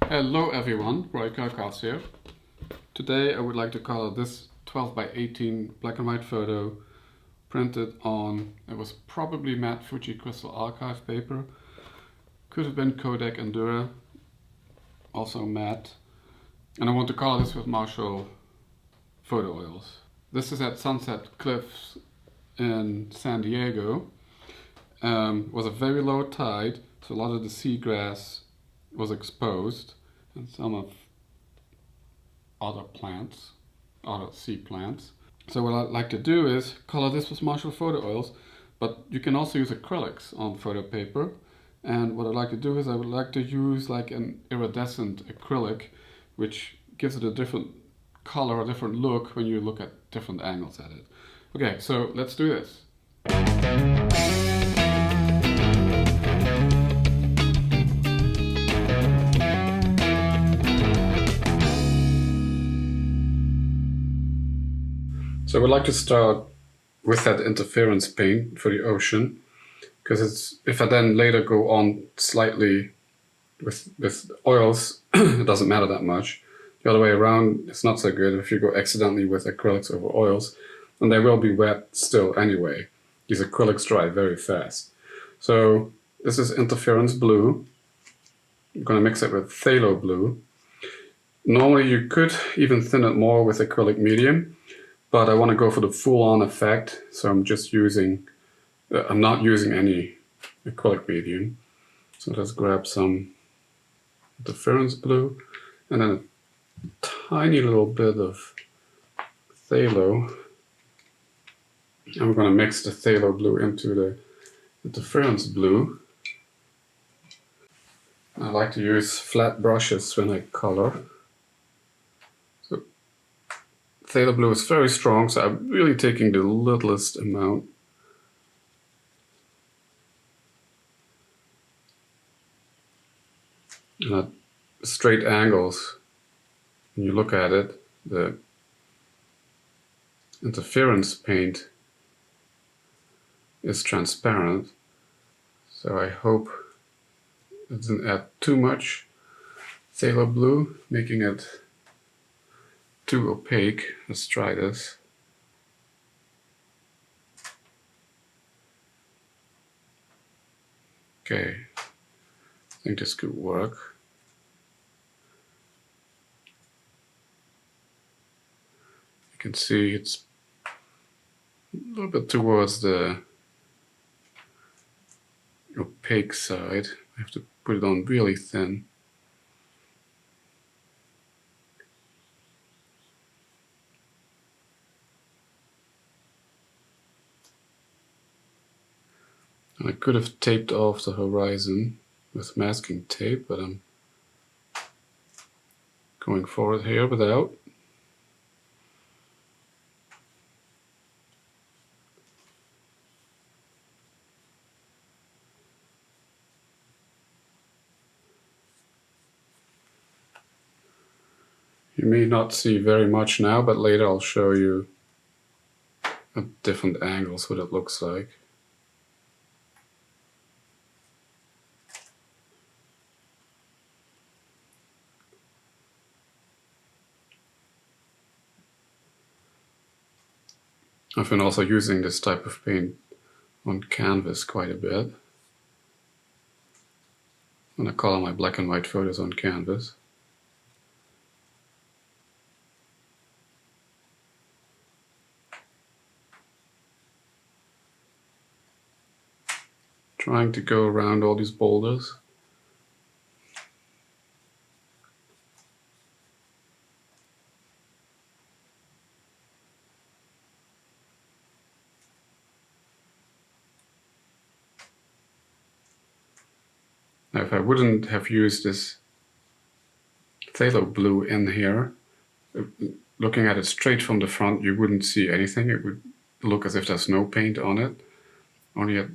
Hello everyone, Kerckhoffs here. Today I would like to color this 12 by 18 black and white photo printed on, it was probably matte Fuji crystal archive paper, could have been Kodak Endura, also matte, and I want to color this with Marshall photo oils. This is at Sunset Cliffs in San Diego. Was a very low tide, so a lot of the seagrass was exposed and some of other plants, other sea plants. So what I'd like to do is color this with Marshall photo oils, but you can also use acrylics on photo paper. And what I'd like to do is I would like to use like an iridescent acrylic, which gives it a different color, a different look when you look at different angles at it. Okay, so let's do this. So I would like to start with that interference paint for the ocean, because it's, if I then later go on slightly with oils, it doesn't matter that much. The other way around, it's not so good if you go accidentally with acrylics over oils, and they will be wet still anyway. These acrylics dry very fast. So this is interference blue. I'm going to mix it with phthalo blue. Normally you could even thin it more with acrylic medium, but I want to go for the full-on effect, so I'm just using, I'm not using any acrylic medium. So let's grab some interference blue and then a tiny little bit of phthalo. And we're going to mix the phthalo blue into the interference blue. I like to use flat brushes when I color. Phthalo blue is very strong, so I'm really taking the littlest amount. And at straight angles, when you look at it, the interference paint is transparent. So I hope it doesn't add too much phthalo blue, making it too opaque. Let's try this. Okay, I think this could work. You can see it's a little bit towards the opaque side. I have to put it on really thin. I could have taped off the horizon with masking tape, but I'm going forward here without. You may not see very much now, but later I'll show you at different angles what it looks like. I've been also using this type of paint on canvas quite a bit. When I color my black and white photos on canvas. Trying to go around all these boulders. Now, if I wouldn't have used this phthalo blue in here, looking at it straight from the front, you wouldn't see anything. It would look as if there's no paint on it. Only at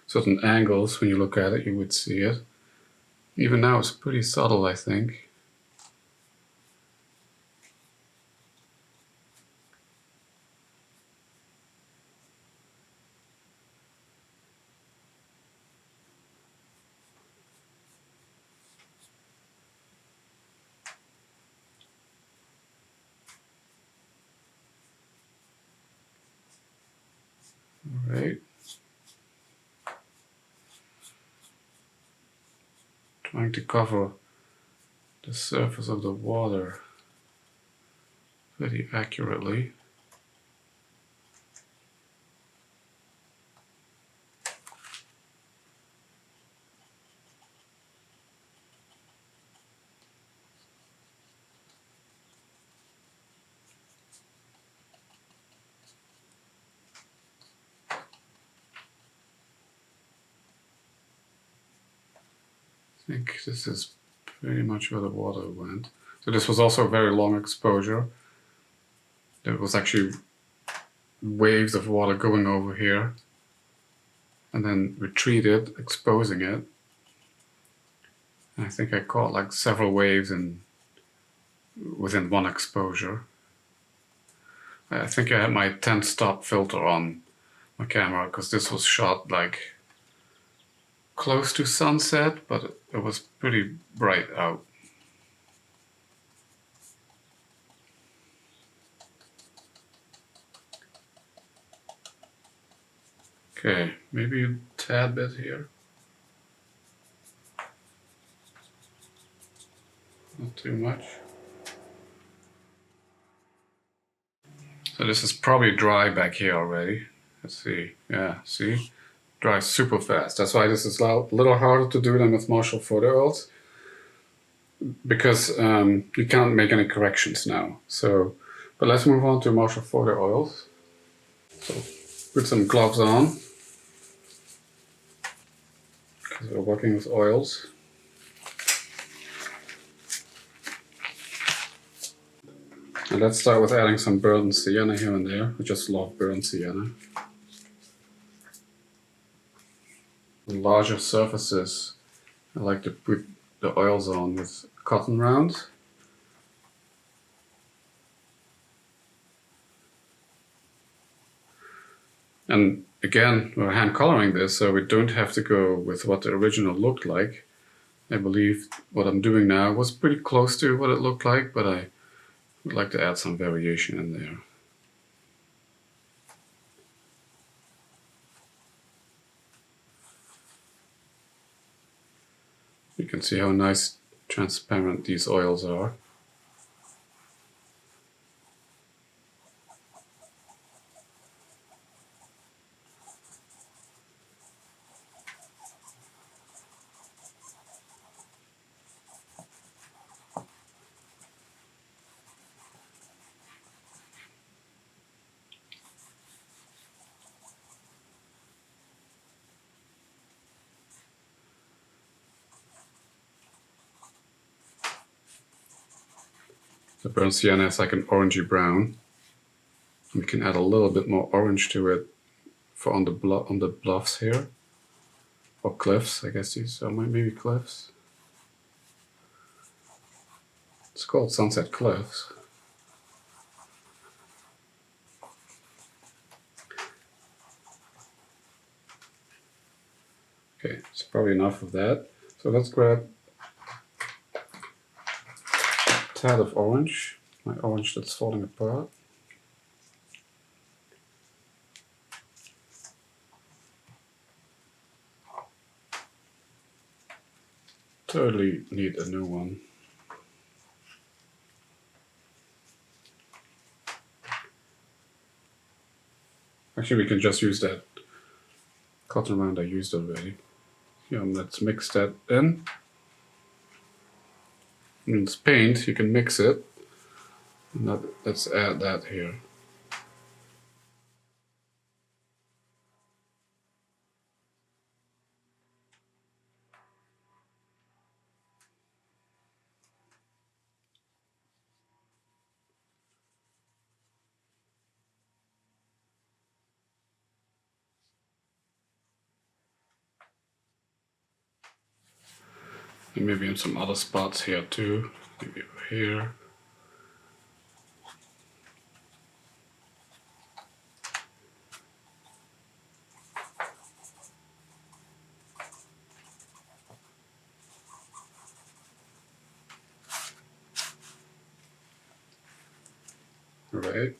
certain angles, when you look at it, you would see it. Even now it's pretty subtle, I think. Right. Trying to cover the surface of the water pretty accurately. I think this is pretty much where the water went. So this was also a very long exposure. There was actually waves of water going over here and then retreated, exposing it. And I think I caught like several waves within one exposure. I think I had my 10 stop filter on my camera because this was shot like close to sunset, but it was pretty bright out. Okay, maybe a tad bit here. Not too much. So this is probably dry back here already. Let's see. Yeah, see? Dries super fast. That's why this is a little harder to do than with Marshall photo oils, because you can't make any corrections now. So, but let's move on to Marshall photo oils. So put some gloves on, because we're working with oils. And let's start with adding some burnt sienna here and there. I just love burnt sienna. On larger surfaces, I like to put the oils on with cotton rounds. And again, we're hand coloring this, so we don't have to go with what the original looked like. I believe what I'm doing now was pretty close to what it looked like, but I would like to add some variation in there. You can see how nice transparent these oils are. The burnt sienna is like an orangey brown. We can add a little bit more orange to it for on the bluffs here, or cliffs. I guess these are maybe cliffs. It's called Sunset Cliffs. Okay, it's probably enough of that. So let's grab a tad of orange, my orange that's falling apart. Totally need a new one. Actually, we can just use that cotton round I used already. Yeah, let's mix that in. And it's paint, you can mix it. And let's add that here. And maybe in some other spots here too. Maybe over here. All right.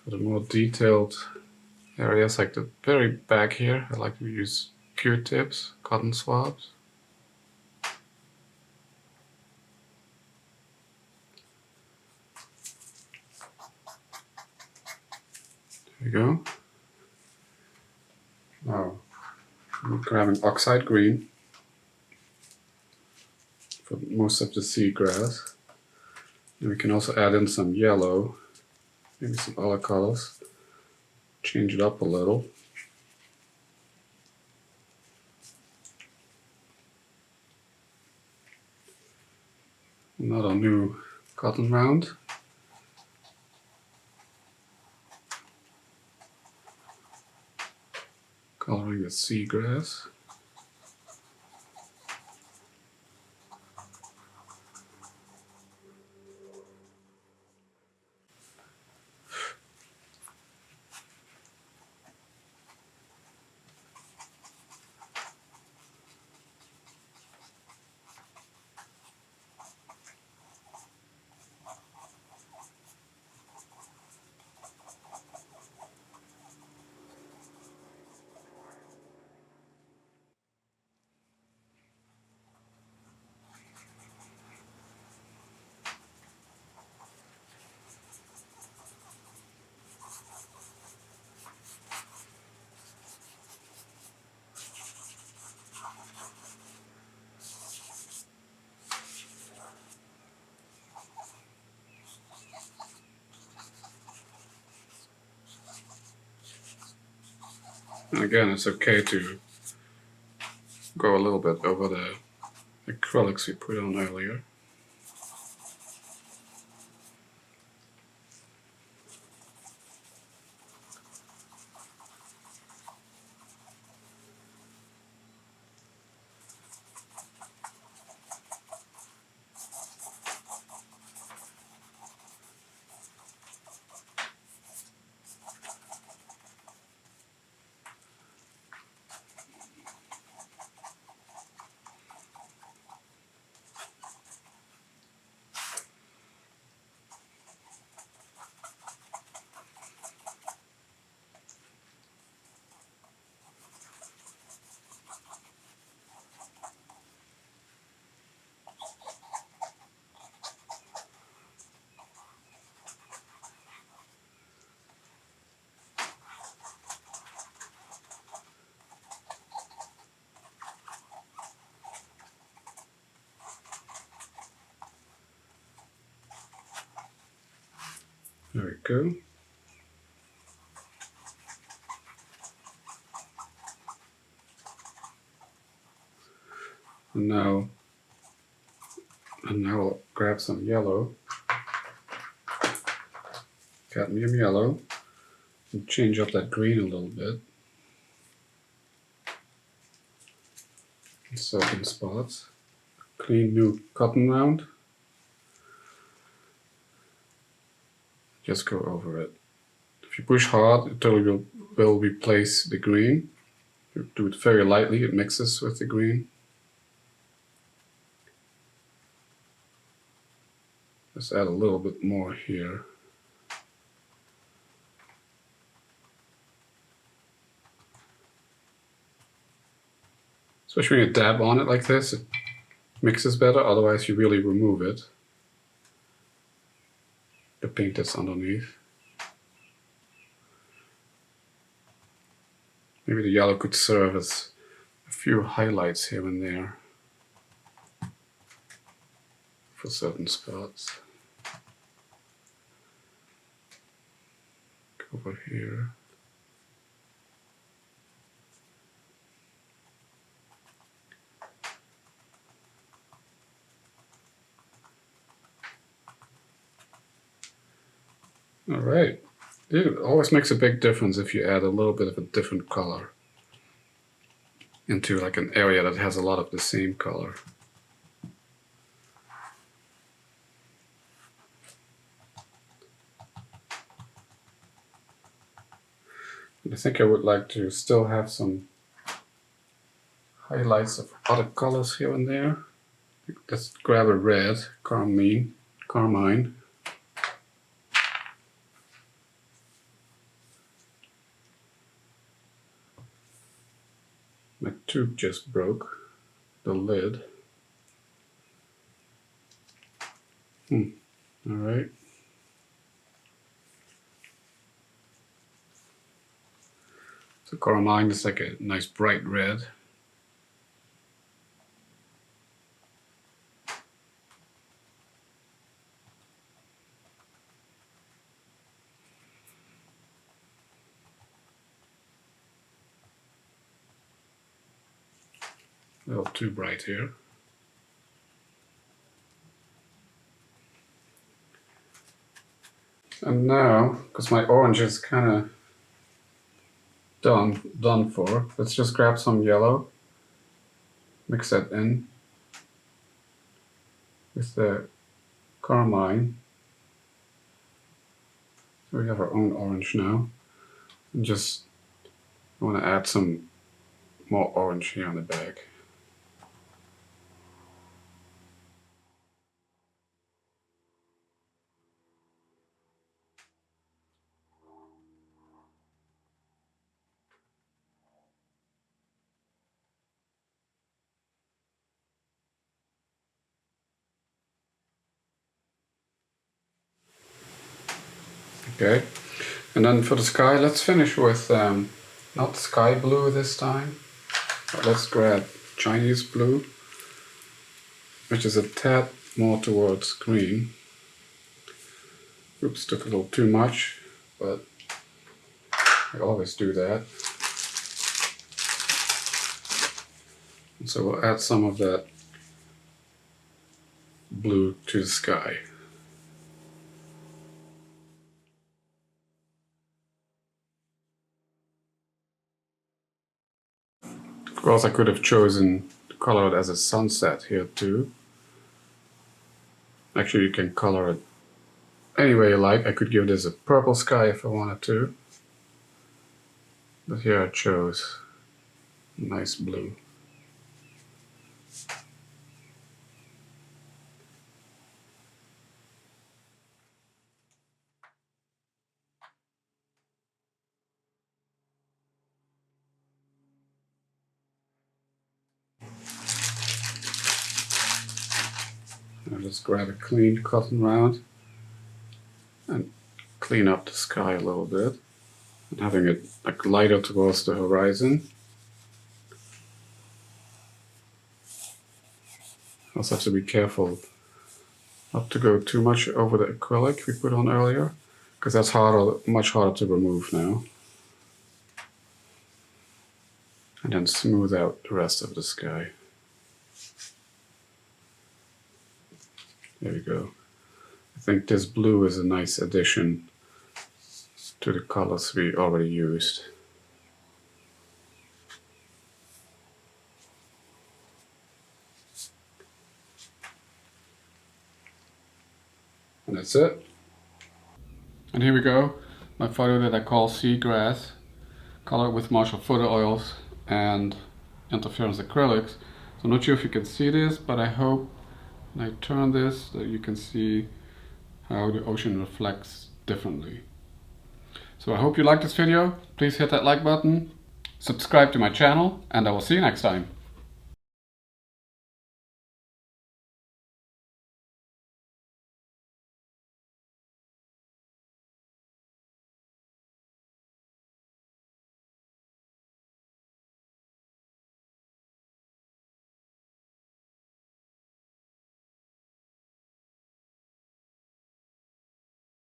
For the more detailed areas, like the very back here, I like to use Q-tips, cotton swabs. There you go. Now, I'm grabbing oxide green for most of the seagrass. And we can also add in some yellow, maybe some other colors. Change it up a little. Another new cotton round. Coloring the seagrass. And again, it's okay to go a little bit over the acrylics we put on earlier. There we go. And now I'll grab some yellow, cadmium yellow, and change up that green a little bit in certain spots. Clean new cotton round. Just go over it. If you push hard, it totally will replace the green. If you do it very lightly, it mixes with the green. Just add a little bit more here. Especially when you dab on it like this, it mixes better, otherwise you really remove it. The paint that's underneath. Maybe the yellow could serve as a few highlights here and there for certain spots. Over here. All right. It always makes a big difference if you add a little bit of a different color into like an area that has a lot of the same color. I think I would like to still have some highlights of other colors here and there. Let's grab a red, carmine. My tube just broke, the lid. Alright. So carmine is like a nice bright red. A little too bright here. And now, because my orange is kind of done for, let's just grab some yellow, mix that in with the carmine. So we have our own orange now. And just I want to add some more orange here on the bag. Okay, and then for the sky, let's finish with not sky blue this time, but let's grab Chinese blue, which is a tad more towards green. Oops, took a little too much, but I always do that. And so we'll add some of that blue to the sky. Of course, I could have chosen to color it as a sunset here too. Actually, you can color it any way you like. I could give this a purple sky if I wanted to. But here I chose a nice blue. I'll just grab a clean cotton round and clean up the sky a little bit, and having it like lighter towards the horizon. Also have to be careful not to go too much over the acrylic we put on earlier, because that's much harder to remove now. And then smooth out the rest of the sky. There we go. I think this blue is a nice addition to the colors we already used. And that's it. And here we go, my photo that I call Seagrass, colored with Marshall photo oils and Interference Acrylics. So I'm not sure if you can see this, but I hope when I turn this that you can see how the ocean reflects differently. So I hope you liked this video. Please hit that like button, subscribe to my channel, and I will see you next time.